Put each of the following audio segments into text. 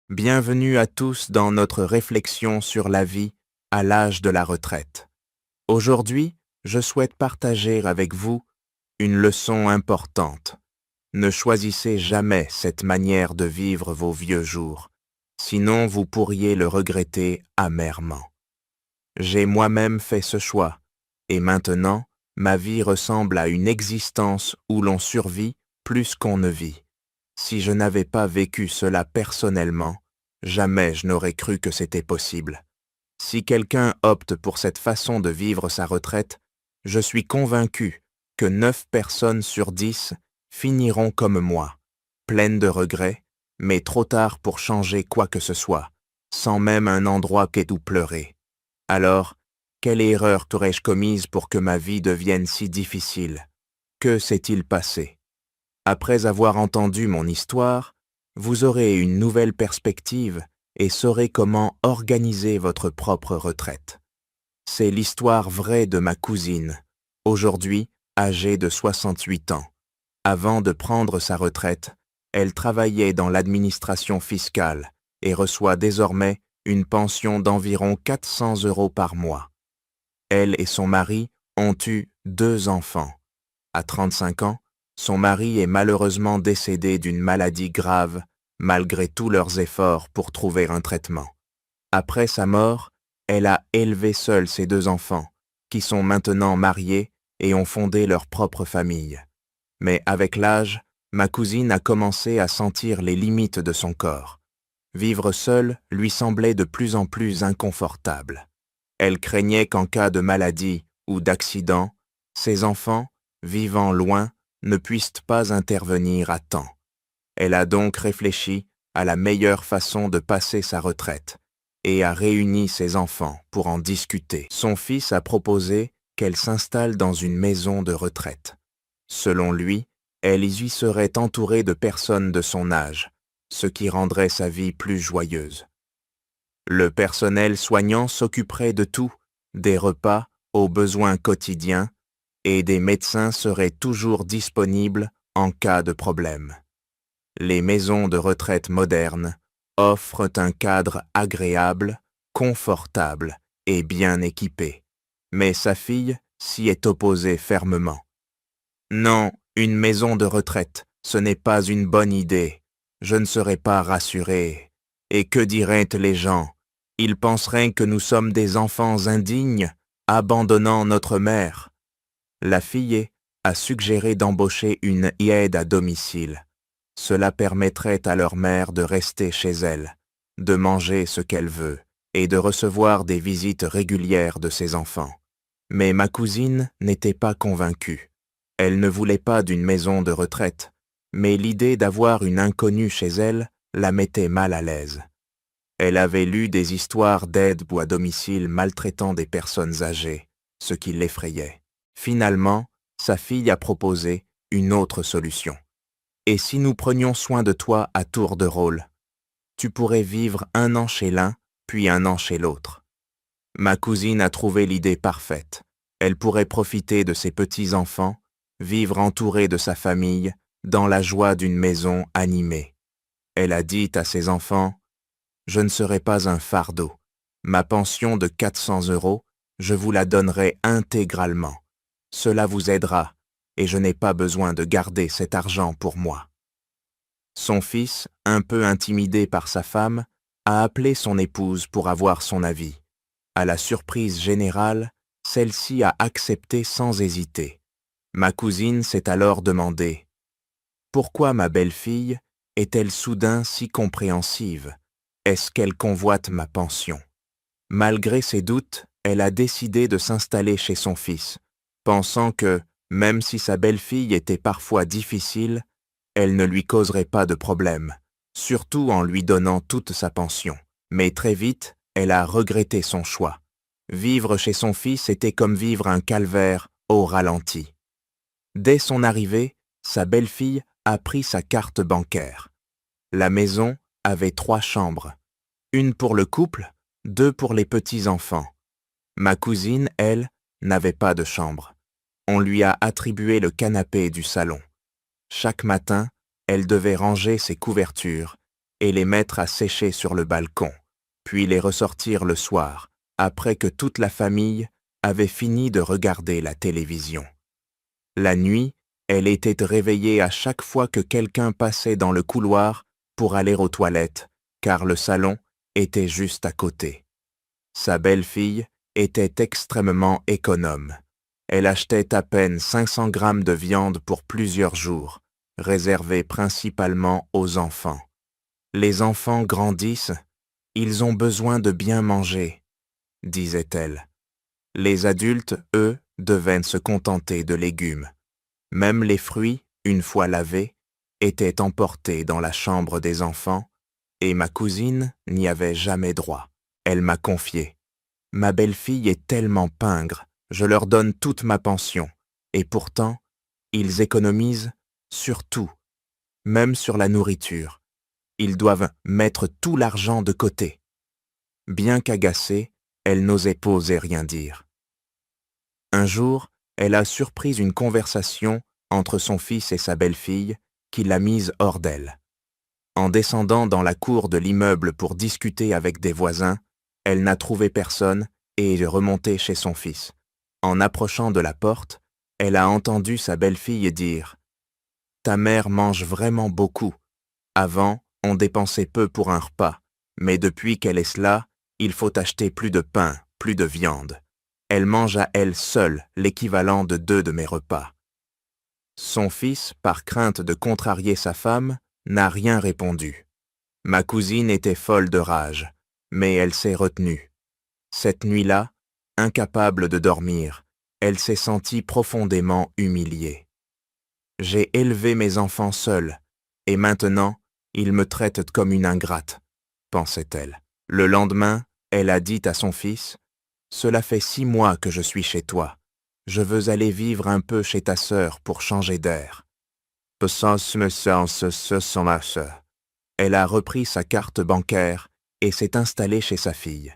Bienvenue à tous dans notre réflexion sur la vie à l'âge de la retraite. Aujourd'hui, je souhaite partager avec vous une leçon importante. Ne choisissez jamais cette manière de vivre vos vieux jours, sinon vous pourriez le regretter amèrement. J'ai moi-même fait ce choix, et maintenant, ma vie ressemble à une existence où l'on survit plus qu'on ne vit. Si je n'avais pas vécu cela personnellement, jamais je n'aurais cru que c'était possible. Si quelqu'un opte pour cette façon de vivre sa retraite, je suis convaincu que 9 personnes sur 10 finiront comme moi, pleines de regrets, mais trop tard pour changer quoi que ce soit, sans même un endroit qu'est où pleurer. Alors, quelle erreur t'aurais-je commise pour que ma vie devienne si difficile? Que s'est-il passé? Après avoir entendu mon histoire, vous aurez une nouvelle perspective et saurez comment organiser votre propre retraite. C'est l'histoire vraie de ma cousine, aujourd'hui âgée de 68 ans. Avant de prendre sa retraite, elle travaillait dans l'administration fiscale et reçoit désormais une pension d'environ 400 € par mois. Elle et son mari ont eu 2 enfants. À 35 ans, son mari est malheureusement décédé d'une maladie grave malgré tous leurs efforts pour trouver un traitement. Après sa mort, elle a élevé seule ses 2 enfants, qui sont maintenant mariés et ont fondé leur propre famille. Mais avec l'âge, ma cousine a commencé à sentir les limites de son corps. Vivre seule lui semblait de plus en plus inconfortable. Elle craignait qu'en cas de maladie ou d'accident, ses enfants, vivant loin, ne puissent pas intervenir à temps. Elle a donc réfléchi à la meilleure façon de passer sa retraite et a réuni ses enfants pour en discuter. Son fils a proposé qu'elle s'installe dans une maison de retraite. Selon lui, elle y serait entourée de personnes de son âge, ce qui rendrait sa vie plus joyeuse. Le personnel soignant s'occuperait de tout, des repas aux besoins quotidiens, et des médecins seraient toujours disponibles en cas de problème. Les maisons de retraite modernes offrent un cadre agréable, confortable et bien équipé, mais sa fille s'y est opposée fermement. Non, une maison de retraite, ce n'est pas une bonne idée. Je ne serais pas rassurée. Et que diraient les gens? Ils penseraient que nous sommes des enfants indignes, abandonnant notre mère. La fille a suggéré d'embaucher une aide à domicile. Cela permettrait à leur mère de rester chez elle, de manger ce qu'elle veut et de recevoir des visites régulières de ses enfants. Mais ma cousine n'était pas convaincue. Elle ne voulait pas d'une maison de retraite, mais l'idée d'avoir une inconnue chez elle la mettait mal à l'aise. Elle avait lu des histoires d'aides à domicile maltraitant des personnes âgées, ce qui l'effrayait. Finalement, sa fille a proposé une autre solution. Et si nous prenions soin de toi à tour de rôle, tu pourrais vivre 1 an chez l'un, puis 1 an chez l'autre. Ma cousine a trouvé l'idée parfaite. Elle pourrait profiter de ses petits-enfants, vivre entourée de sa famille, dans la joie d'une maison animée. Elle a dit à ses enfants, « Je ne serai pas un fardeau. Ma pension de 400 €, je vous la donnerai intégralement. Cela vous aidera, et je n'ai pas besoin de garder cet argent pour moi. » Son fils, un peu intimidé par sa femme, a appelé son épouse pour avoir son avis. À la surprise générale, celle-ci a accepté sans hésiter. Ma cousine s'est alors demandé « Pourquoi ma belle-fille est-elle soudain si compréhensive? Est-ce qu'elle convoite ma pension ?» Malgré ses doutes, elle a décidé de s'installer chez son fils, pensant que, même si sa belle-fille était parfois difficile, elle ne lui causerait pas de problème, surtout en lui donnant toute sa pension. Mais très vite, elle a regretté son choix. Vivre chez son fils était comme vivre un calvaire au ralenti. Dès son arrivée, sa belle-fille a pris sa carte bancaire. La maison avait 3 chambres, une pour le couple, 2 pour les petits-enfants. Ma cousine, elle, n'avait pas de chambre. On lui a attribué le canapé du salon. Chaque matin, elle devait ranger ses couvertures et les mettre à sécher sur le balcon, puis les ressortir le soir, après que toute la famille avait fini de regarder la télévision. La nuit, elle était réveillée à chaque fois que quelqu'un passait dans le couloir pour aller aux toilettes, car le salon était juste à côté. Sa belle-fille était extrêmement économe. Elle achetait à peine 500 grammes de viande pour plusieurs jours, réservée principalement aux enfants. Les enfants grandissent, ils ont besoin de bien manger, disait-elle. Les adultes, eux, devaient se contenter de légumes. Même les fruits, une fois lavés, étaient emportés dans la chambre des enfants, et ma cousine n'y avait jamais droit. Elle m'a confié. Ma belle-fille est tellement pingre, je leur donne toute ma pension, et pourtant, ils économisent sur tout, même sur la nourriture. Ils doivent mettre tout l'argent de côté. Bien qu'agacée, elle n'osait poser rien dire. Un jour, elle a surpris une conversation entre son fils et sa belle-fille qui l'a mise hors d'elle. En descendant dans la cour de l'immeuble pour discuter avec des voisins, elle n'a trouvé personne et est remontée chez son fils. En approchant de la porte, elle a entendu sa belle-fille dire « Ta mère mange vraiment beaucoup. Avant, on dépensait peu pour un repas, mais depuis qu'elle est cela, il faut acheter plus de pain, plus de viande. Elle mange à elle seule l'équivalent de 2 de mes repas. » Son fils, par crainte de contrarier sa femme, n'a rien répondu. Ma cousine était folle de rage, mais elle s'est retenue. Cette nuit-là, incapable de dormir, elle s'est sentie profondément humiliée. « J'ai élevé mes enfants seule, et maintenant, ils me traitent comme une ingrate, » pensait-elle. Le lendemain, elle a dit à son fils « Cela fait 6 mois que je suis chez toi. Je veux aller vivre un peu chez ta sœur pour changer d'air. » Elle a repris sa carte bancaire et s'est installée chez sa fille.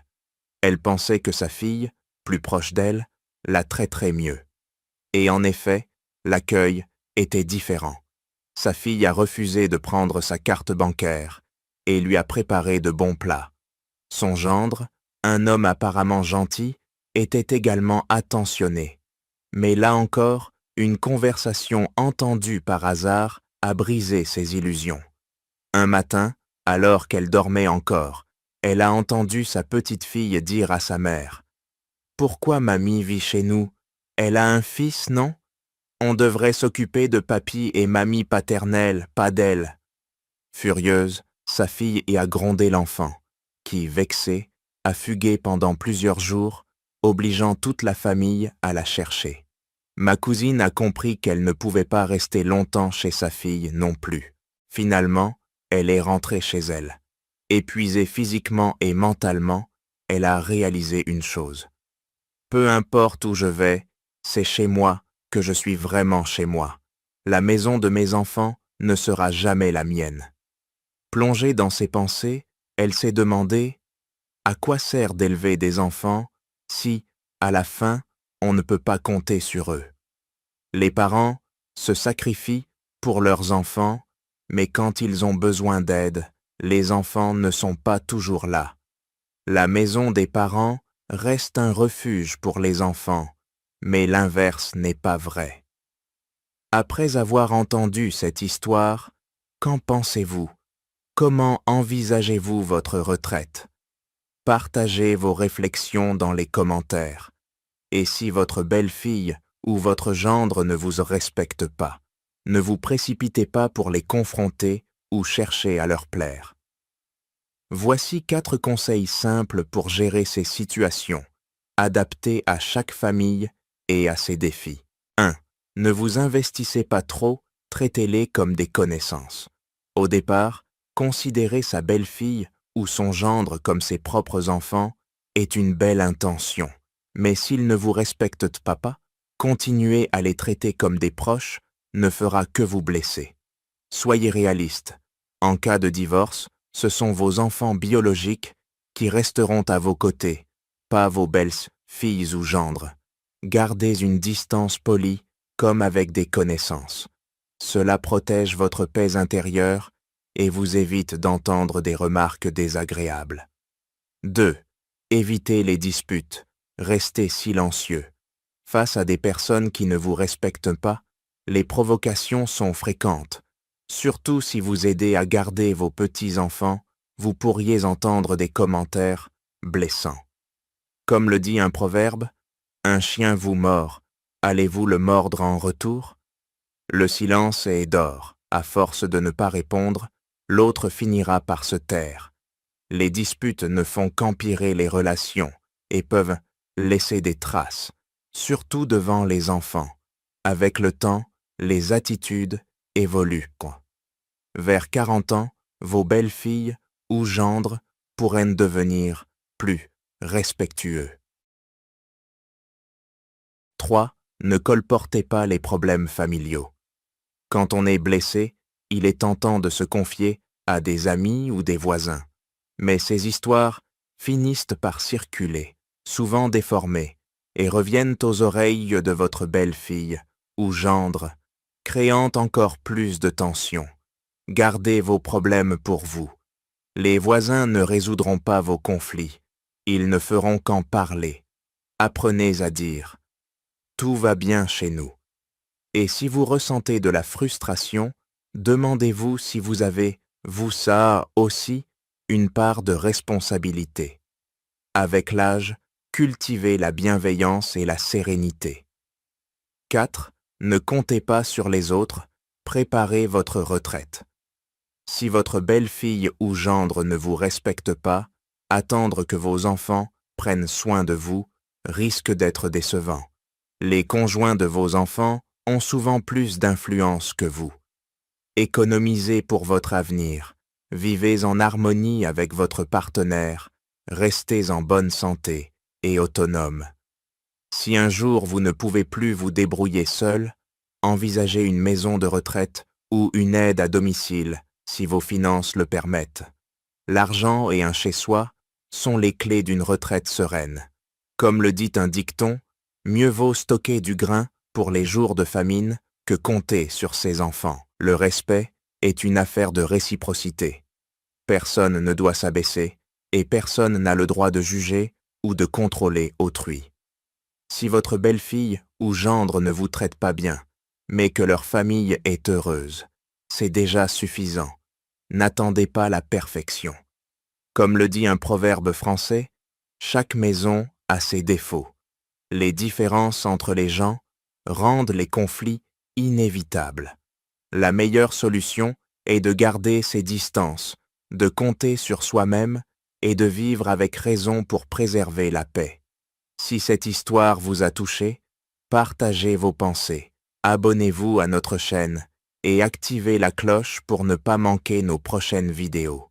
Elle pensait que sa fille, plus proche d'elle, la traiterait mieux. Et en effet, l'accueil était différent. Sa fille a refusé de prendre sa carte bancaire et lui a préparé de bons plats. Son gendre, un homme apparemment gentil, était également attentionné. Mais là encore, une conversation entendue par hasard a brisé ses illusions. Un matin, alors qu'elle dormait encore, elle a entendu sa petite fille dire à sa mère « Pourquoi mamie vit chez nous? Elle a un fils, non? On devrait s'occuper de papy et mamie paternelle, pas d'elle. » Furieuse, sa fille y a grondé l'enfant, qui, vexé, a fugué pendant plusieurs jours, obligeant toute la famille à la chercher. Ma cousine a compris qu'elle ne pouvait pas rester longtemps chez sa fille non plus. Finalement, elle est rentrée chez elle. Épuisée physiquement et mentalement, elle a réalisé une chose. Peu importe où je vais, c'est chez moi que je suis vraiment chez moi. La maison de mes enfants ne sera jamais la mienne. Plongée dans ses pensées, elle s'est demandé « À quoi sert d'élever des enfants si, à la fin, on ne peut pas compter sur eux ?» Les parents se sacrifient pour leurs enfants, mais quand ils ont besoin d'aide, les enfants ne sont pas toujours là. La maison des parents reste un refuge pour les enfants, mais l'inverse n'est pas vrai. Après avoir entendu cette histoire, qu'en pensez-vous? Comment envisagez-vous votre retraite? Partagez vos réflexions dans les commentaires. Et si votre belle-fille ou votre gendre ne vous respecte pas, ne vous précipitez pas pour les confronter ou chercher à leur plaire. Voici 4 conseils simples pour gérer ces situations, adaptés à chaque famille et à ses défis. 1. Ne vous investissez pas trop, traitez-les comme des connaissances. Au départ, considérer sa belle-fille ou son gendre comme ses propres enfants est une belle intention. Mais s'ils ne vous respectent pas, continuer à les traiter comme des proches ne fera que vous blesser. Soyez réaliste. En cas de divorce, ce sont vos enfants biologiques qui resteront à vos côtés, pas vos belles-filles ou gendres. Gardez une distance polie comme avec des connaissances. Cela protège votre paix intérieure et vous évite d'entendre des remarques désagréables. 2. Évitez les disputes. Restez silencieux. Face à des personnes qui ne vous respectent pas, les provocations sont fréquentes. Surtout si vous aidez à garder vos petits-enfants, vous pourriez entendre des commentaires blessants. Comme le dit un proverbe, « Un chien vous mord, allez-vous le mordre en retour ?» Le silence est d'or. À force de ne pas répondre, l'autre finira par se taire. Les disputes ne font qu'empirer les relations et peuvent laisser des traces, surtout devant les enfants. Avec le temps, les attitudes évoluent. Vers 40 ans, vos belles-filles ou gendres pourraient devenir plus respectueux. 3. Ne colportez pas les problèmes familiaux. Quand on est blessé, il est tentant de se confier à des amis ou des voisins. Mais ces histoires finissent par circuler, souvent déformées, et reviennent aux oreilles de votre belle-fille ou gendre, créant encore plus de tension. Gardez vos problèmes pour vous. Les voisins ne résoudront pas vos conflits. Ils ne feront qu'en parler. Apprenez à dire « Tout va bien chez nous ». Et si vous ressentez de la frustration, demandez-vous si vous avez, vous ça aussi, une part de responsabilité. Avec l'âge, cultivez la bienveillance et la sérénité. 4. Ne comptez pas sur les autres, préparez votre retraite. Si votre belle-fille ou gendre ne vous respecte pas, attendre que vos enfants prennent soin de vous risque d'être décevant. Les conjoints de vos enfants ont souvent plus d'influence que vous. Économisez pour votre avenir, vivez en harmonie avec votre partenaire, restez en bonne santé et autonome. Si un jour vous ne pouvez plus vous débrouiller seul, envisagez une maison de retraite ou une aide à domicile si vos finances le permettent. L'argent et un chez-soi sont les clés d'une retraite sereine. Comme le dit un dicton, mieux vaut stocker du grain pour les jours de famine que compter sur ses enfants. Le respect est une affaire de réciprocité. Personne ne doit s'abaisser et personne n'a le droit de juger ou de contrôler autrui. Si votre belle-fille ou gendre ne vous traite pas bien, mais que leur famille est heureuse, c'est déjà suffisant. N'attendez pas la perfection. Comme le dit un proverbe français, chaque maison a ses défauts. Les différences entre les gens rendent les conflits inévitables. La meilleure solution est de garder ses distances, de compter sur soi-même et de vivre avec raison pour préserver la paix. Si cette histoire vous a touché, partagez vos pensées, abonnez-vous à notre chaîne et activez la cloche pour ne pas manquer nos prochaines vidéos.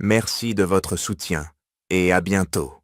Merci de votre soutien et à bientôt.